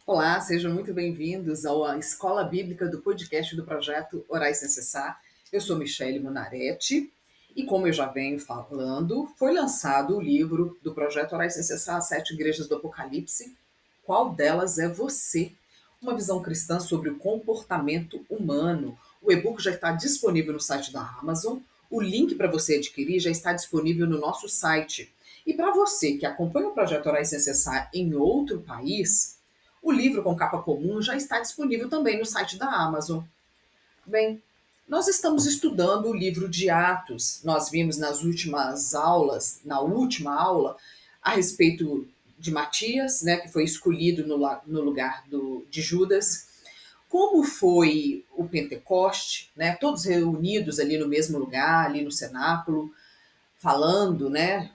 Olá, sejam muito bem-vindos à Escola Bíblica do podcast do projeto Orais Sem Cessar. Eu sou Michele Munaretti e, como eu já venho falando, foi lançado o livro do projeto Orais Sem Cessar, As Sete Igrejas do Apocalipse. Qual delas é você? Uma visão cristã sobre o comportamento humano. O e-book já está disponível no site da Amazon. O link para você adquirir já está disponível no nosso site. E para você que acompanha o projeto Orais Sem Cessar em outro país, o livro com capa comum já está disponível também no site da Amazon. Bem, nós estamos estudando o livro de Atos. Nós vimos nas últimas aulas, na última aula, a respeito de Matias, né, que foi escolhido no lugar de Judas. Como foi o Pentecoste, né, todos reunidos ali no mesmo lugar, ali no cenáculo, falando, né,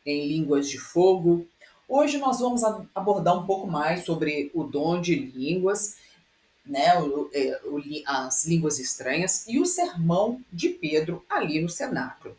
em línguas de fogo. Hoje nós vamos abordar um pouco mais sobre o dom de línguas, né, as línguas estranhas e o sermão de Pedro ali no cenáculo.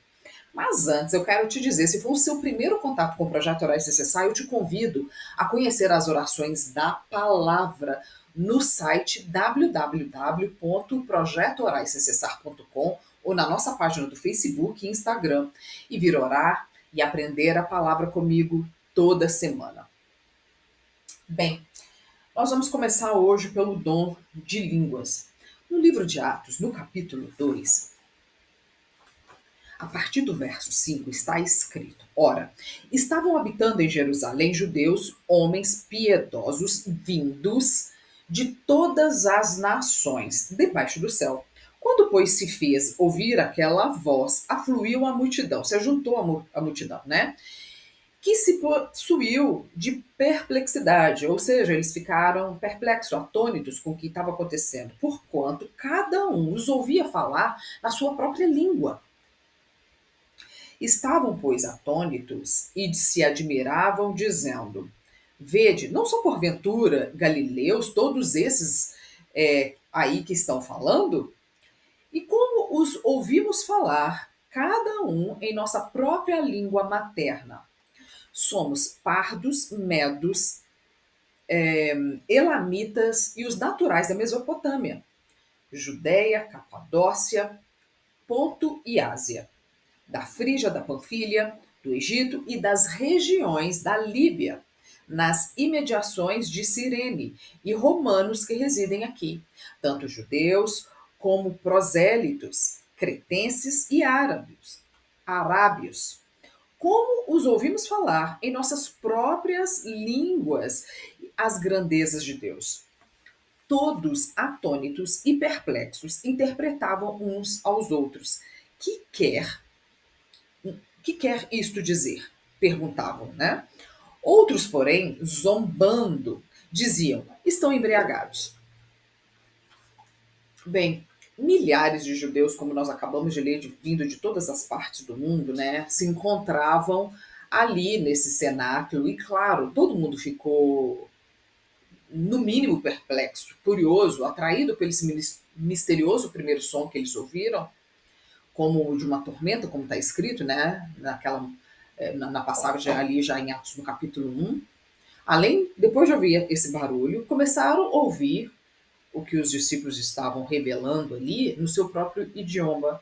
Mas antes eu quero te dizer, se for o seu primeiro contato com o Projeto Orais Necessário, eu te convido a conhecer as orações da palavra no site www.projetoraiscessar.com ou na nossa página do Facebook e Instagram e vir orar e aprender a palavra comigo toda semana. Bem, nós vamos começar hoje pelo dom de línguas. No livro de Atos, no capítulo 2, a partir do verso 5 está escrito: Ora, estavam habitando em Jerusalém judeus, homens piedosos, vindos de todas as nações, debaixo do céu. Quando, pois, se fez ouvir aquela voz, afluiu a multidão, se juntou a multidão, né? Que se possuiu de perplexidade, ou seja, eles ficaram perplexos, atônitos com o que estava acontecendo, porquanto cada um os ouvia falar na sua própria língua. Estavam, pois, atônitos e se admiravam, dizendo: Vede, não são porventura galileus todos esses aí que estão falando? E como os ouvimos falar, cada um em nossa própria língua materna? Somos pardos, medos, elamitas e os naturais da Mesopotâmia, Judéia, Capadócia, Ponto e Ásia, da Frígia, da Panfilha, do Egito e das regiões da Líbia, nas imediações de Cirene, e romanos que residem aqui, tanto judeus como prosélitos, cretenses e arábios. Como os ouvimos falar em nossas próprias línguas as grandezas de Deus? Todos atônitos e perplexos interpretavam uns aos outros. Que quer que quer isto dizer? Perguntavam, né? Outros, porém, zombando, diziam: estão embriagados. Bem, milhares de judeus, como nós acabamos de ler, vindo de todas as partes do mundo, né, se encontravam ali nesse cenáculo e, claro, todo mundo ficou, no mínimo, perplexo, curioso, atraído pelo esse misterioso primeiro som que eles ouviram, como de uma tormenta, como está escrito, né, na passagem ali já em Atos no capítulo 1. Além, depois de ouvir esse barulho, começaram a ouvir o que os discípulos estavam revelando ali no seu próprio idioma,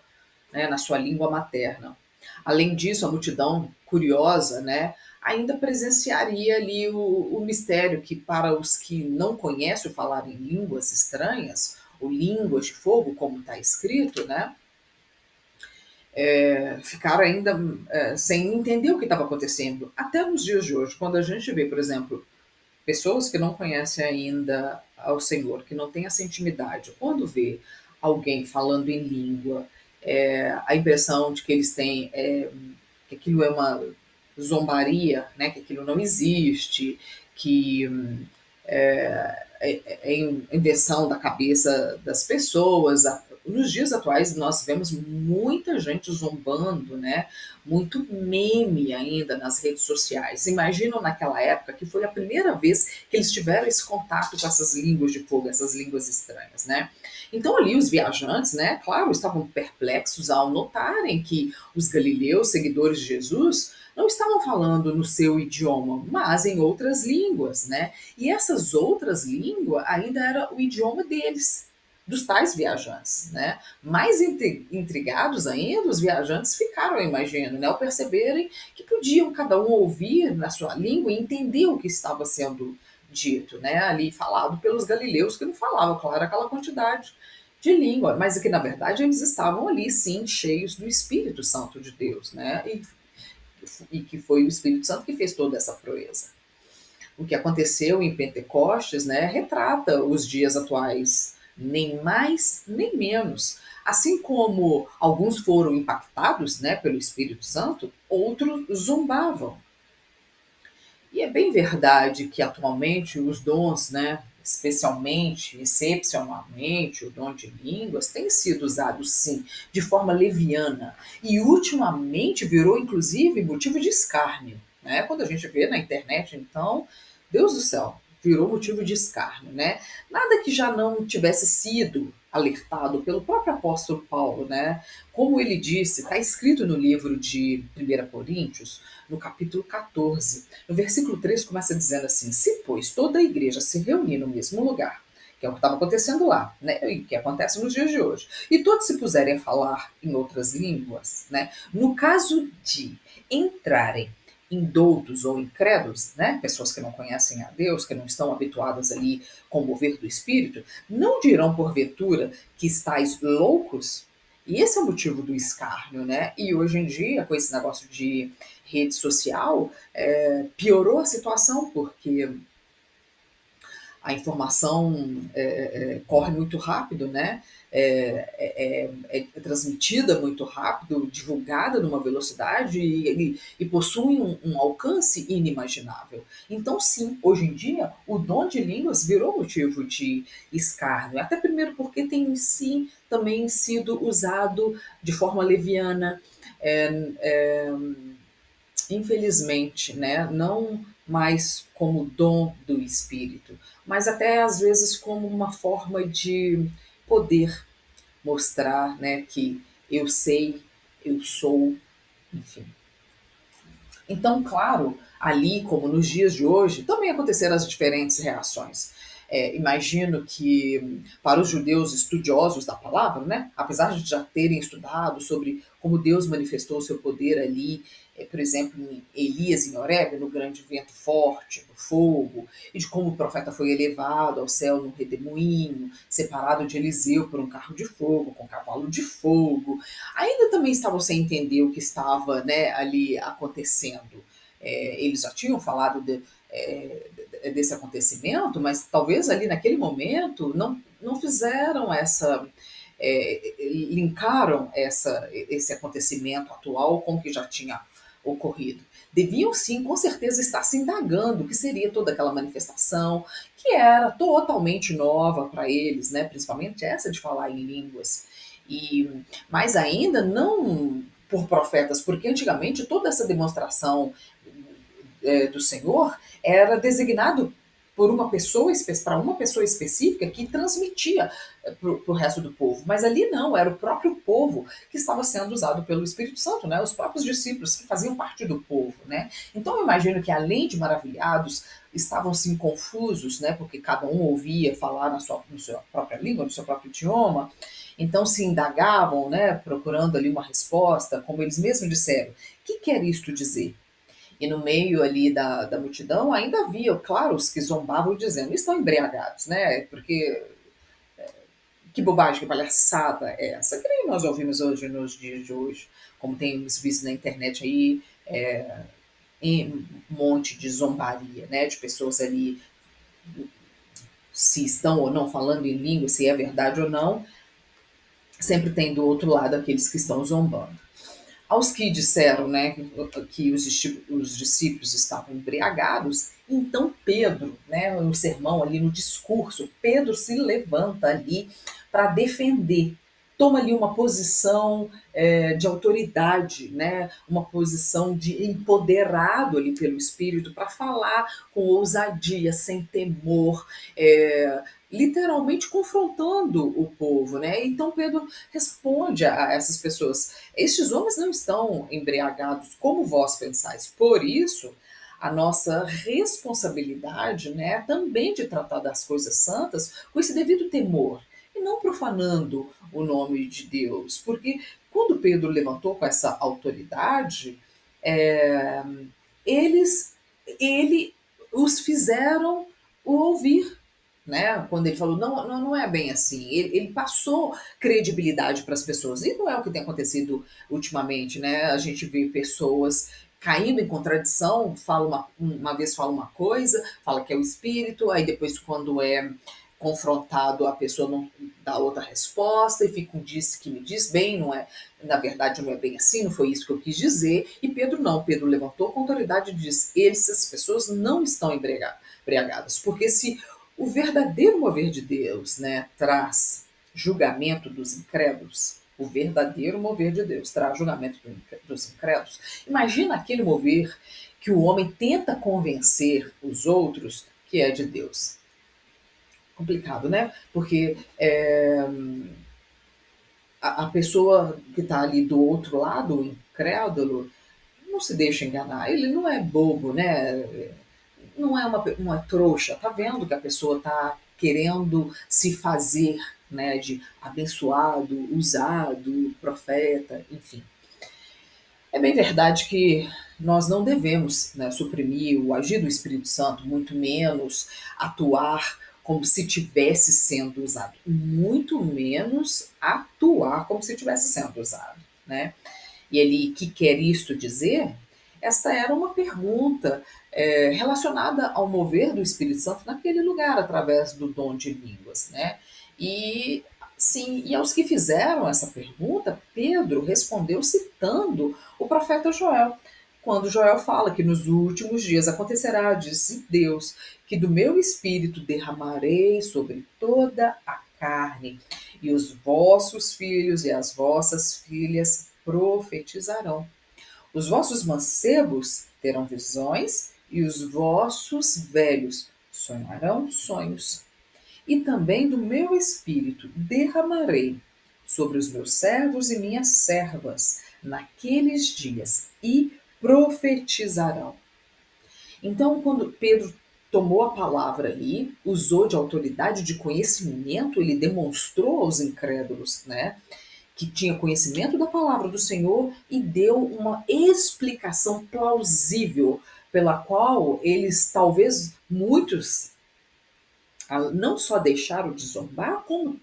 né, na sua língua materna. Além disso, a multidão curiosa, né, ainda presenciaria ali o mistério que, para os que não conhecem o falar em línguas estranhas, ou línguas de fogo, como está escrito, né, ficaram ainda sem entender o que estava acontecendo. Até nos dias de hoje, quando a gente vê, por exemplo, pessoas que não conhecem ainda ao Senhor, que não têm essa intimidade, quando vê alguém falando em língua, a impressão de que eles têm que aquilo é uma zombaria, né, que aquilo não existe, que é invenção da cabeça das pessoas, nos dias atuais nós vemos muita gente zombando, né? Muito meme ainda nas redes sociais. Imaginam naquela época que foi a primeira vez que eles tiveram esse contato com essas línguas de fogo, essas línguas estranhas, né? Então ali os viajantes, né, claro, estavam perplexos ao notarem que os galileus, seguidores de Jesus, não estavam falando no seu idioma, mas em outras línguas, né? E essas outras línguas ainda era o idioma deles, dos tais viajantes, né? Mais intrigados ainda, os viajantes ficaram, eu imagino, né, ao perceberem que podiam cada um ouvir na sua língua e entender o que estava sendo dito, né, ali falado pelos galileus que não falavam, claro, aquela quantidade de língua, mas que na verdade eles estavam ali sim cheios do Espírito Santo de Deus, né? E que foi o Espírito Santo que fez toda essa proeza. O que aconteceu em Pentecostes, né, retrata os dias atuais, nem mais nem menos. Assim como alguns foram impactados, né, pelo Espírito Santo, outros zombavam. E é bem verdade que atualmente os dons, né, especialmente, excepcionalmente, o dom de línguas, tem sido usado sim, de forma leviana. E ultimamente virou inclusive motivo de escárnio. Né? Quando a gente vê na internet, então, Deus do céu, virou motivo de escárnio. Né? Nada que já não tivesse sido alertado pelo próprio apóstolo Paulo, né? Como ele disse, está escrito no livro de 1 Coríntios, no capítulo 14, no versículo 3 começa dizendo assim: se, pois, toda a igreja se reunir no mesmo lugar, que é o que estava acontecendo lá, né, e que acontece nos dias de hoje, e todos se puserem a falar em outras línguas, né, no caso de entrarem indoutos ou incrédulos, né, pessoas que não conhecem a Deus, que não estão habituadas ali com o mover do Espírito, não dirão porventura que estáis loucos? E esse é o motivo do escárnio, né? E hoje em dia, com esse negócio de rede social, piorou a situação, porque a informação corre muito rápido, né? É transmitida muito rápido, divulgada numa velocidade e possui um alcance inimaginável. Então, sim, hoje em dia, o dom de línguas virou motivo de escárnio, até primeiro porque tem sim também sido usado de forma leviana, é, é, infelizmente, né, não mais como dom do Espírito, mas até às vezes como uma forma de poder mostrar, né, que eu sei, eu sou, enfim. Então, claro, ali, como nos dias de hoje, também aconteceram as diferentes reações. Imagino que para os judeus estudiosos da palavra, né, apesar de já terem estudado sobre como Deus manifestou o seu poder ali, por exemplo, em Elias em Horebe, no grande vento forte, no fogo, e de como o profeta foi elevado ao céu num redemoinho, separado de Eliseu por um carro de fogo, com cavalo de fogo, ainda também estavam sem entender o que estava, né, ali acontecendo. Eles já tinham falado desse acontecimento, mas talvez ali naquele momento não fizeram essa. Linkaram esse acontecimento atual com o que já tinha ocorrido. Deviam sim, com certeza, estar se indagando o que seria toda aquela manifestação, que era totalmente nova para eles, né? Principalmente essa de falar em línguas. E mais ainda, não por profetas, porque antigamente toda essa demonstração do Senhor era designado por uma pessoa para uma pessoa específica que transmitia para o resto do povo. Mas ali não, era o próprio povo que estava sendo usado pelo Espírito Santo, né? Os próprios discípulos que faziam parte do povo, né? Então eu imagino que além de maravilhados, estavam sim confusos, né? Porque cada um ouvia falar na sua própria língua, no seu próprio idioma. Então se indagavam, né? Procurando ali uma resposta, como eles mesmos disseram. O que quer isto dizer? E no meio ali da multidão ainda havia, claro, os que zombavam dizendo, estão embriagados, né? Porque que bobagem, que palhaçada é essa? Que nem nós ouvimos hoje, nos dias de hoje, como temos visto na internet aí, em um monte de zombaria, né? De pessoas ali, se estão ou não falando em língua, se é verdade ou não, sempre tem do outro lado aqueles que estão zombando. Aos que disseram, né, que os discípulos estavam embriagados, então Pedro, né, no sermão ali no discurso, Pedro se levanta ali para defender. toma ali uma posição de autoridade, né? Uma posição de empoderado ali pelo Espírito para falar com ousadia, sem temor, literalmente confrontando o povo, né? Então Pedro responde a essas pessoas: estes homens não estão embriagados como vós pensais, por isso a nossa responsabilidade, né, também de tratar das coisas santas com esse devido temor e não profanando o nome de Deus, porque quando Pedro levantou com essa autoridade, é, eles, ele os fizeram o ouvir, né? Quando ele falou, não, não, não é bem assim. Ele passou credibilidade para as pessoas. E não é o que tem acontecido ultimamente, né? A gente vê pessoas caindo em contradição, fala uma vez fala uma coisa, fala que é o espírito, aí depois quando é confrontado a pessoa não dá outra resposta e fica um disse que me diz bem, não é, na verdade não é bem assim, não foi isso que eu quis dizer. E Pedro não, Pedro levantou com autoridade e disse: essas pessoas não estão embriagadas, porque se o verdadeiro mover de Deus, né, traz julgamento dos incrédulos, o verdadeiro mover de Deus traz julgamento dos incrédulos. Imagina aquele mover que o homem tenta convencer os outros que é de Deus. Complicado, né? Porque a pessoa que está ali do outro lado, o incrédulo, não se deixa enganar. Ele não é bobo, né? Não é uma trouxa. Tá vendo que a pessoa tá querendo se fazer, né, de abençoado, usado, profeta, enfim. É bem verdade que nós não devemos, né, suprimir o agir do Espírito Santo, muito menos atuar como se tivesse sendo usado, muito menos atuar como se tivesse sendo usado, né? E ele, que quer isto dizer? Esta era uma pergunta relacionada ao mover do Espírito Santo naquele lugar, através do dom de línguas, né? E sim, e aos que fizeram essa pergunta, Pedro respondeu citando o profeta Joel, quando Joel fala que nos últimos dias acontecerá, disse Deus, que do meu espírito derramarei sobre toda a carne, e os vossos filhos e as vossas filhas profetizarão. Os vossos mancebos terão visões, e os vossos velhos sonharão sonhos. E também do meu espírito derramarei sobre os meus servos e minhas servas naqueles dias, e profetizarão. Então, quando Pedro tomou a palavra ali, usou de autoridade, de conhecimento, ele demonstrou aos incrédulos, né, que tinha conhecimento da palavra do Senhor e deu uma explicação plausível pela qual eles, talvez muitos, não só deixaram de zombar, como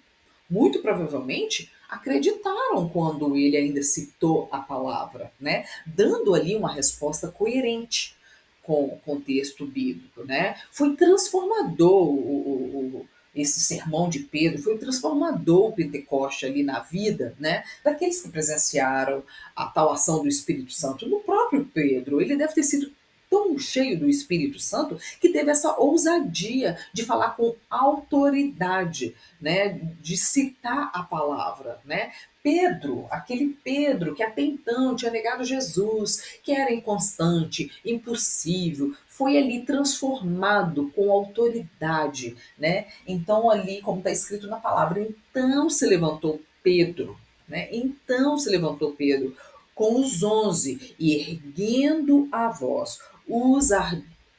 muito provavelmente acreditaram quando ele ainda citou a palavra, né? Dando ali uma resposta coerente com o contexto bíblico, né? Foi transformador esse sermão de Pedro, foi transformador o Pentecoste ali na vida, né? Daqueles que presenciaram a tal ação do Espírito Santo. No próprio Pedro, ele deve ter sido tão cheio do Espírito Santo que teve essa ousadia de falar com autoridade, né, de citar a palavra, né? Pedro, aquele Pedro que até então tinha negado Jesus, que era inconstante, impossível, foi ali transformado com autoridade, né? Então ali, como está escrito na palavra, então se levantou Pedro, né? Então se levantou Pedro com os 11 e erguendo a voz, os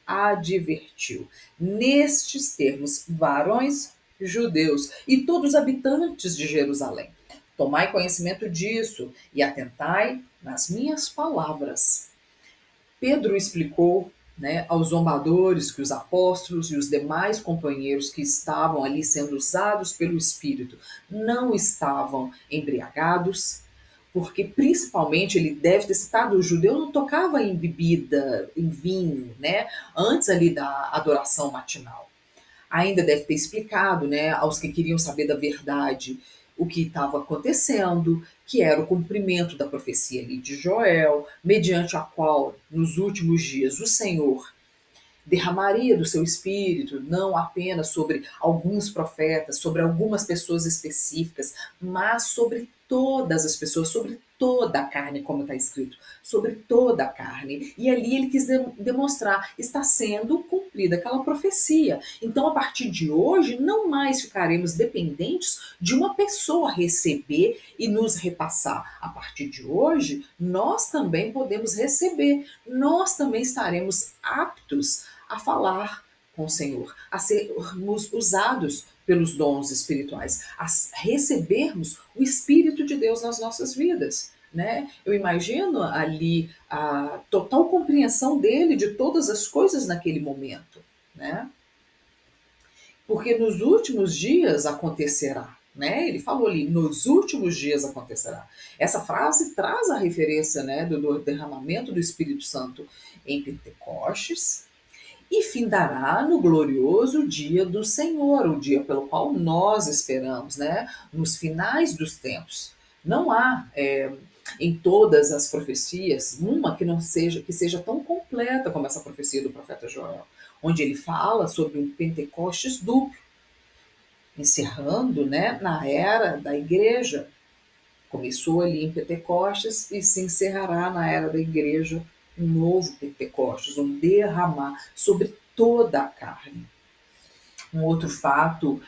advertiu nestes termos: varões judeus e todos os habitantes de Jerusalém, tomai conhecimento disso e atentai nas minhas palavras. Pedro explicou, né, aos zombadores que os apóstolos e os demais companheiros que estavam ali sendo usados pelo Espírito não estavam embriagados, porque principalmente ele deve ter citado: o judeu não tocava em bebida, em vinho, né, antes ali da adoração matinal. Ainda deve ter explicado, né, aos que queriam saber da verdade o que estava acontecendo, que era o cumprimento da profecia ali de Joel, mediante a qual, nos últimos dias, o Senhor derramaria do seu espírito, não apenas sobre alguns profetas, sobre algumas pessoas específicas, mas sobre todas as pessoas, sobre toda a carne, como está escrito, sobre toda a carne. E ali ele quis demonstrar, está sendo cumprida aquela profecia. Então, a partir de hoje, não mais ficaremos dependentes de uma pessoa receber e nos repassar. A partir de hoje, nós também podemos receber, nós também estaremos aptos a falar com o Senhor, a sermos usados pelos dons espirituais, a recebermos o Espírito de Deus nas nossas vidas. Né? Eu imagino ali a total compreensão dele de todas as coisas naquele momento. Né? Porque nos últimos dias acontecerá. Né? Ele falou ali, nos últimos dias acontecerá. Essa frase traz a referência, né, do derramamento do Espírito Santo em Pentecostes, e findará no glorioso dia do Senhor, o dia pelo qual nós esperamos, né? Nos finais dos tempos. Não há em todas as profecias uma que seja tão completa como essa profecia do profeta Joel, onde ele fala sobre um Pentecostes duplo, encerrando, né, na era da igreja. Começou ali em Pentecostes e se encerrará na era da igreja um novo Pentecostes, um derramar sobre toda a carne. Um outro fato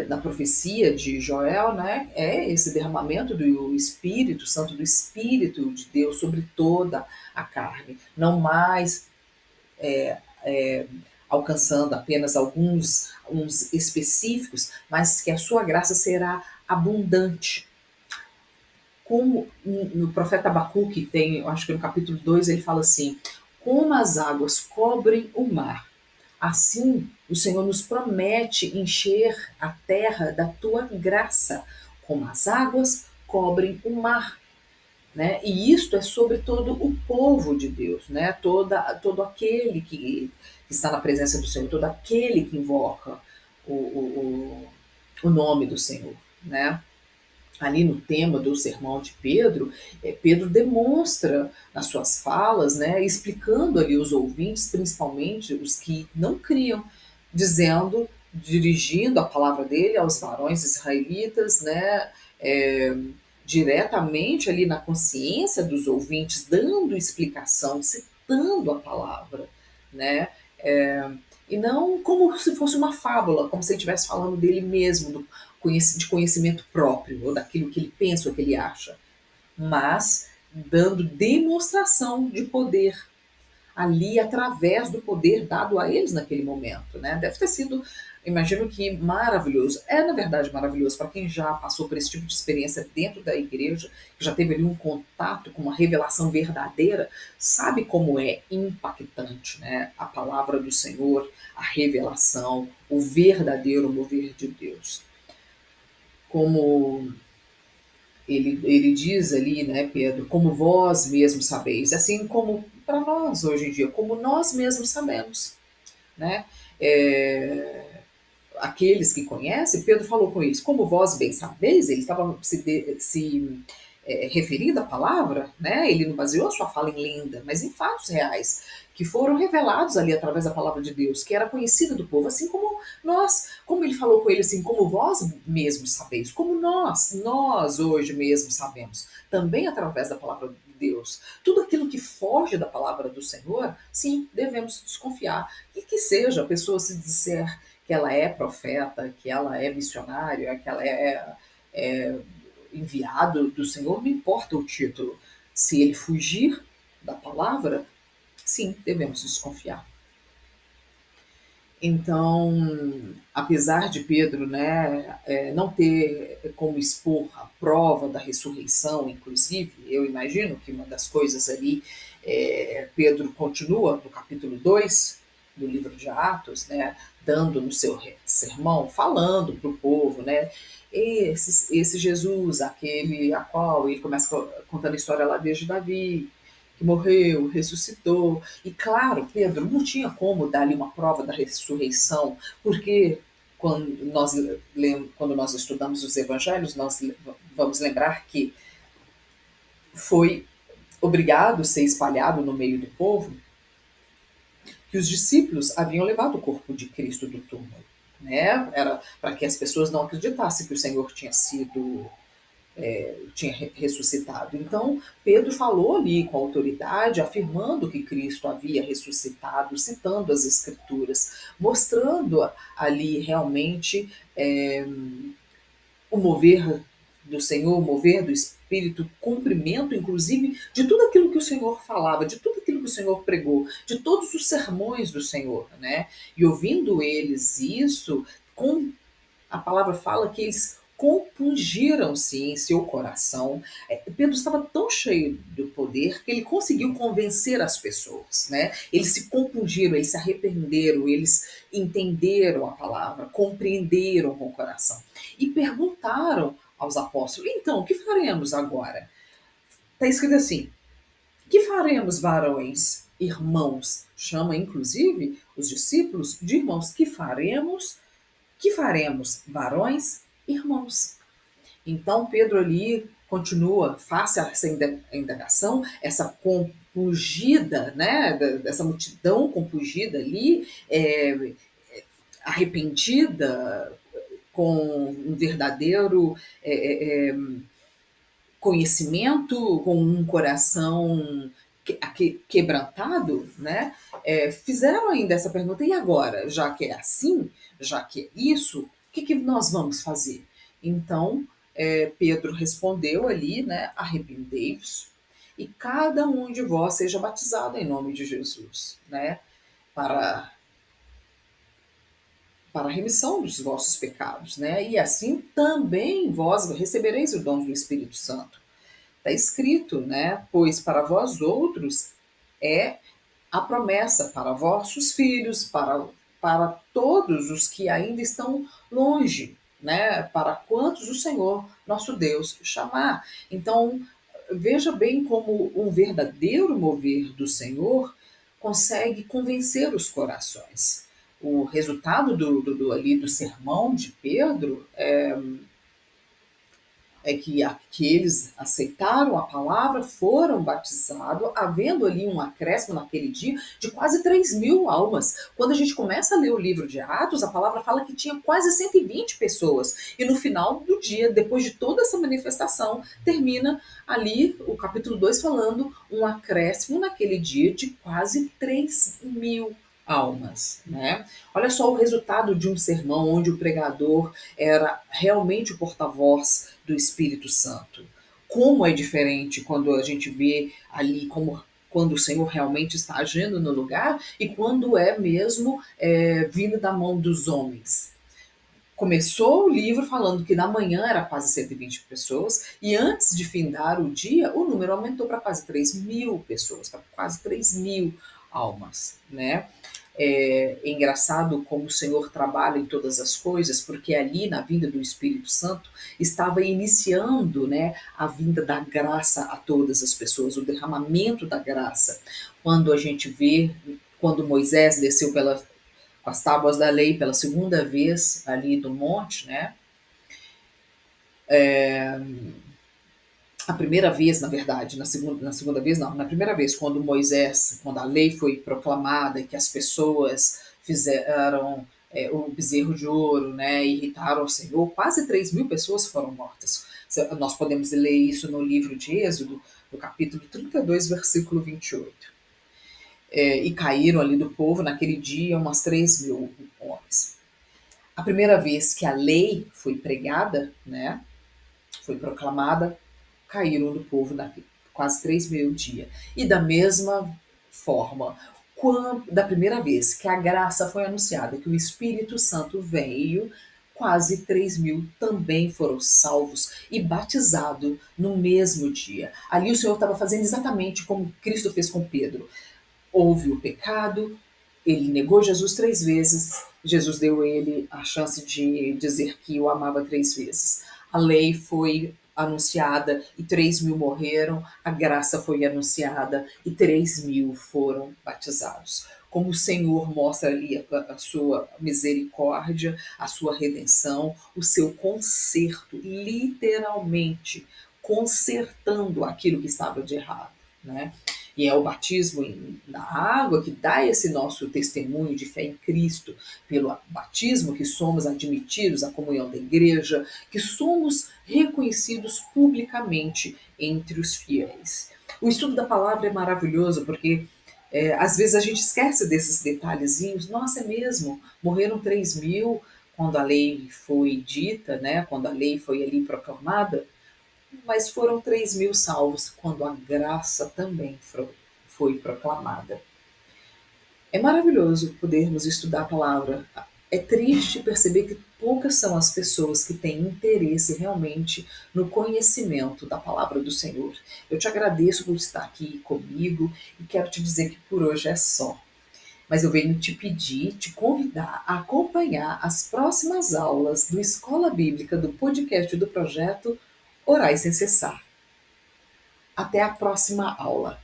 da profecia de Joel, né, é esse derramamento do Espírito Santo, do Espírito de Deus sobre toda a carne. Não mais alcançando apenas uns específicos, mas que a sua graça será abundante. Como no profeta Abacuque tem, eu acho que no capítulo 2 ele fala assim: como as águas cobrem o mar, assim o Senhor nos promete encher a terra da tua graça, como as águas cobrem o mar. Né? E isto é sobre todo o povo de Deus, né? Todo aquele que está na presença do Senhor, todo aquele que invoca o nome do Senhor. Né? Ali no tema do sermão de Pedro, Pedro demonstra nas suas falas, né, explicando ali os ouvintes, principalmente os que não criam, dizendo, dirigindo a palavra dele aos varões israelitas, né, diretamente ali na consciência dos ouvintes, dando explicação, citando a palavra, né, e não como se fosse uma fábula, como se ele estivesse falando dele mesmo, de conhecimento próprio, ou daquilo que ele pensa ou que ele acha, mas dando demonstração de poder ali através do poder dado a eles naquele momento. Né? Deve ter sido, imagino que maravilhoso. É, na verdade, maravilhoso para quem já passou por esse tipo de experiência dentro da igreja, que já teve ali um contato com uma revelação verdadeira, sabe como é impactante, né? A palavra do Senhor, a revelação, o verdadeiro mover de Deus. Como ele diz ali, né, Pedro, como vós mesmos sabeis, assim como para nós hoje em dia, como nós mesmos sabemos, né? É, aqueles que conhecem, Pedro falou com eles, como vós bem sabeis, ele estava referindo à palavra, né? Ele não baseou a sua fala em lenda, mas em fatos reais, que foram revelados ali através da palavra de Deus, que era conhecida do povo, assim como nós, como ele falou com ele assim, como vós mesmos sabeis, como nós hoje mesmo sabemos, também através da palavra de Deus. Tudo aquilo que foge da palavra do Senhor, sim, devemos desconfiar. E que seja a pessoa se disser que ela é profeta, que ela é missionária, que ela é enviado do Senhor, não importa o título. Se ele fugir da palavra, sim, devemos desconfiar. Então, apesar de Pedro, né, não ter como expor a prova da ressurreição, inclusive, eu imagino que uma das coisas ali, Pedro continua no capítulo 2 do livro de Atos, né, dando no seu sermão, falando para o povo, né, esse Jesus, aquele a qual ele começa contando a história lá desde Davi, que morreu, ressuscitou. E claro, Pedro não tinha como dar-lhe uma prova da ressurreição, porque quando nós estudamos os evangelhos, nós vamos lembrar que foi obrigado a ser espalhado no meio do povo que os discípulos haviam levado o corpo de Cristo do túmulo, né? Era para que as pessoas não acreditassem que o Senhor tinha ressuscitado. Então, Pedro falou ali com autoridade, afirmando que Cristo havia ressuscitado, citando as Escrituras, mostrando ali realmente o mover do Senhor, o mover do Espírito, cumprimento, inclusive, de tudo aquilo que o Senhor falava, de tudo aquilo que o Senhor pregou, de todos os sermões do Senhor, né? E ouvindo eles isso, com a palavra fala que eles compungiram-se em seu coração. Pedro estava tão cheio do poder que ele conseguiu convencer as pessoas, né? Eles se compungiram, eles se arrependeram, eles entenderam a palavra, compreenderam com o coração e perguntaram aos apóstolos: então, o que faremos agora? Está escrito assim: que faremos, varões, irmãos? Chama inclusive os discípulos de irmãos. Que faremos, varões, irmãos? Então Pedro ali continua, face a essa indagação, essa compungida, né, dessa multidão compungida ali, arrependida, com um verdadeiro conhecimento, com um coração quebrantado, né? Fizeram ainda essa pergunta: e agora, já que é assim, já que é isso, o que nós vamos fazer? Então, Pedro respondeu ali, né? Arrependei-vos e cada um de vós seja batizado em nome de Jesus, né? Para para a remissão dos vossos pecados, né? E assim também vós recebereis o dom do Espírito Santo. Está escrito, né? Pois para vós outros é a promessa, para vossos filhos, para todos os que ainda estão longe, né? Para quantos o Senhor, nosso Deus, chamar. Então, veja bem como um verdadeiro mover do Senhor consegue convencer os corações. O resultado ali do sermão de Pedro é que eles aceitaram a palavra, foram batizados, havendo ali um acréscimo naquele dia de quase 3.000 almas. Quando a gente começa a ler o livro de Atos, a palavra fala que tinha quase 120 pessoas. E no final do dia, depois de toda essa manifestação, termina ali o capítulo 2 falando um acréscimo naquele dia de quase 3.000 almas, né? Olha só o resultado de um sermão onde o pregador era realmente o porta-voz do Espírito Santo. Como é diferente quando a gente vê ali como quando o Senhor realmente está agindo no lugar e quando é mesmo vindo da mão dos homens. Começou o livro falando que na manhã era quase 120 pessoas e antes de findar o dia o número aumentou para quase 3.000 pessoas, para quase 3.000 almas, né? É engraçado como o Senhor trabalha em todas as coisas, porque ali na vinda do Espírito Santo estava iniciando, né, a vinda da graça a todas as pessoas, o derramamento da graça. Quando a gente vê, quando Moisés desceu com as tábuas da lei pela segunda vez ali do monte, né? A primeira vez, na verdade, na segunda vez não, na primeira vez, quando Moisés, quando a lei foi proclamada e que as pessoas fizeram o bezerro de ouro, né, irritaram o Senhor, quase 3.000 pessoas foram mortas. Nós podemos ler isso no livro de Êxodo, no capítulo 32, versículo 28. E caíram ali do povo naquele dia umas 3.000 homens. A primeira vez que a lei foi pregada, né, foi proclamada, caíram do povo quase 3.000 dias. E da mesma forma, da primeira vez que a graça foi anunciada, que o Espírito Santo veio, quase 3.000 também foram salvos e batizados no mesmo dia. Ali o Senhor estava fazendo exatamente como Cristo fez com Pedro. Houve o pecado, ele negou Jesus 3 vezes, Jesus deu a ele a chance de dizer que o amava 3 vezes. A lei foi anunciada e 3.000 morreram, a graça foi anunciada e 3.000 foram batizados. Como o Senhor mostra ali a sua misericórdia, a sua redenção, o seu conserto, literalmente consertando aquilo que estava de errado, né? E é o batismo na água que dá esse nosso testemunho de fé em Cristo, pelo batismo que somos admitidos à comunhão da igreja, que somos reconhecidos publicamente entre os fiéis. O estudo da palavra é maravilhoso porque às vezes a gente esquece desses detalhezinhos. Nossa, é mesmo, morreram 3.000 quando a lei foi dita, né? Quando a lei foi ali proclamada, mas foram 3.000 salvos quando a graça também foi proclamada. É maravilhoso podermos estudar a palavra. É triste perceber que poucas são as pessoas que têm interesse realmente no conhecimento da palavra do Senhor. Eu te agradeço por estar aqui comigo e quero te dizer que por hoje é só. Mas eu venho te pedir, te convidar a acompanhar as próximas aulas do Escola Bíblica do podcast do projeto Orais sem Cessar. Até a próxima aula.